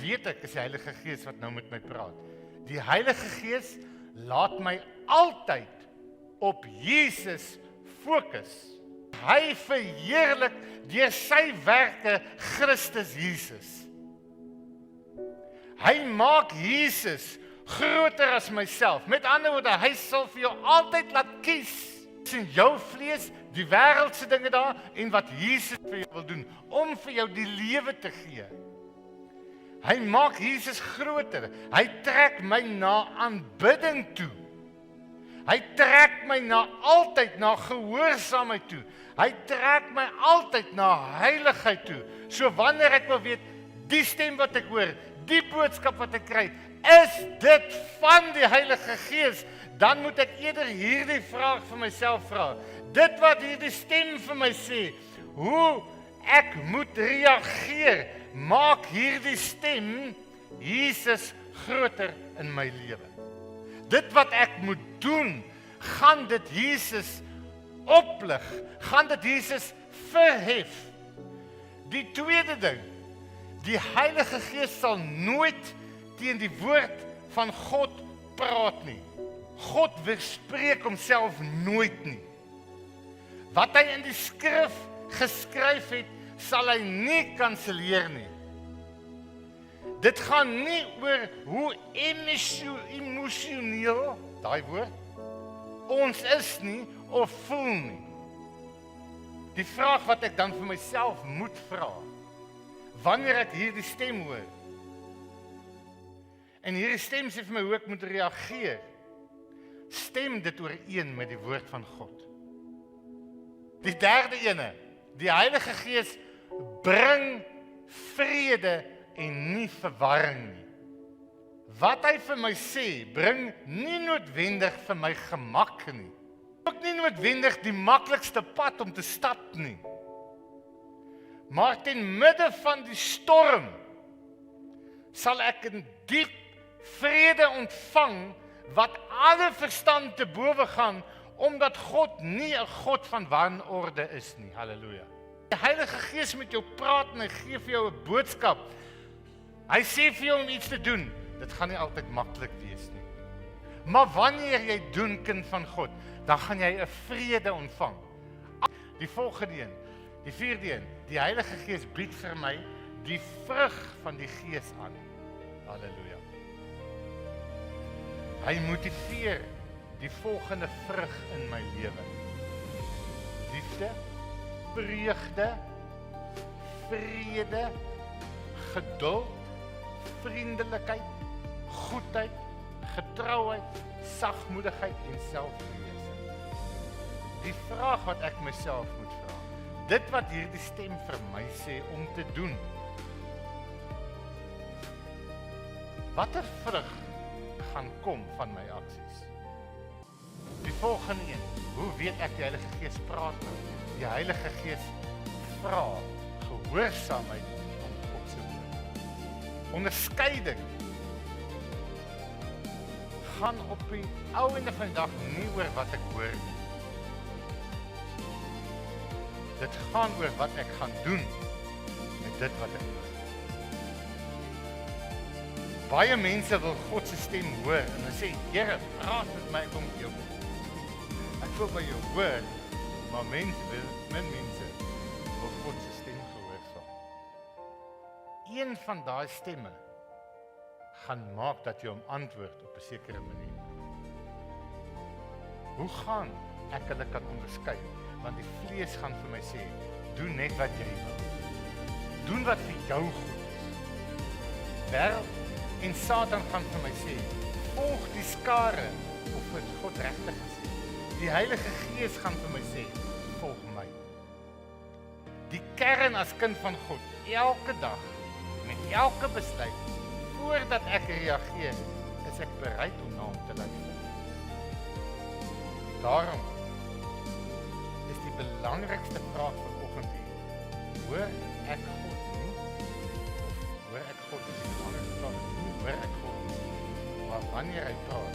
weet ek is die Heilige Gees wat nou met my praat. Die Heilige Gees laat my altyd op Jesus fokus. Hy verheerlik deur sy werke Christus Jesus. Hy maak Jesus groter as myself. Met ander woorde, hy sal vir jou altyd laat kies in jou vlees, die wêreldse dinge daar en wat Jesus vir jou wil doen, om vir jou die lewe te gee. Hy maak Jesus groter. Hy trek my na aanbidding toe. Hy trek my altyd na gehoorsaamheid toe. Hy trek my altyd na heiligheid toe. So wanneer ek wil weet, die stem wat ek hoor, die boodskap wat ek kry, is dit van die Heilige Gees, dan moet ek eerder hierdie vraag vir myself vra. Dit wat hierdie stem vir my sê, hoe ek moet reageer, maak hierdie stem Jesus groter in my lewe. Dit wat ek moet doen, gaan dit Jesus oplig, gaan dit Jesus verhef. Die tweede ding, die Heilige Gees sal nooit teen die woord van God praat nie. God weerspreek homself nooit nie. Wat hy in die skrif geskryf het, sal hy nie kanselleer nie. Dit gaan nie oor hoe emosioneel, daai woord, ons is nie of voel nie. Die vraag wat ek dan vir myself moet vra, wanneer ek hierdie stem hoor, en hierdie stem sê vir my hoe ek moet reageer, stem dit ooreen met die woord van God. Die derde ene, die Heilige Gees bring vrede en nie verwarring nie. Wat hy vir my sê, bring nie noodwendig vir my gemak nie. Ook nie noodwendig die maklikste pad om te stap nie. Maar ten midde van die storm sal ek 'n diep vrede ontvang wat alle verstand te bowe gaan, omdat God nie 'n God van wanorde is nie. Halleluja. Die Heilige Gees met jou praat en hy gee vir jou 'n boodskap. Hy sê vir jou om iets te doen. Dit gaan nie altyd maklik wees nie. Maar wanneer jy doen, kind van God, dan gaan jy 'n vrede ontvang. Die volgende een, die vierde een, die Heilige Gees bied vir my die vrug van die Gees aan. Halleluja. Hy motiveer die volgende vrug in my lewe. Liefde, vreugde, vrede, geduld, vriendelikheid, goedheid, getrouheid, sagmoedigheid en selfbeheersing. Die vraag wat ek myself moet vra, dit wat hierdie stem vir my sê om te doen, watter vrug gaan kom van my aksies? Die volgende een, hoe weet ek die Heilige Gees praat nou? Die Heilige Gees vra gehoorsaamheid om God se woord. Onderskeiding gaan op die einde van die dag nie oor wat ek hoor nie. Dit gaan oor wat ek gaan doen met dit wat ek hoor. Baie mense wil God se stem hoor en hulle sê, Here, praat met my, ek wil met jou. Ek wil by jou hoor, maar min mense wil God se stem gehoorsaam. Een van daai stemme gaan maak dat jy hom antwoord op 'n sekere manier. Hoe gaan ek hulle kan onderskei? Want die vlees gaan vir my sê, doen net wat jy wil. Doen wat vir jou goed is. Wêreld en Satan gaan vir my sê, volg die skare of wat God regtig gesê. Die Heilige Gees gaan vir my sê, volg my. Die kern as kind van God, elke dag, met elke besluit, voordat ek reageer, is ek bereid om na hom te luister. Daarom is die belangrikste vraag vanoggend hier, hoor ek God nie? Of hoor ek God nie? Hoor ek God nie? Maar wanneer hy praat,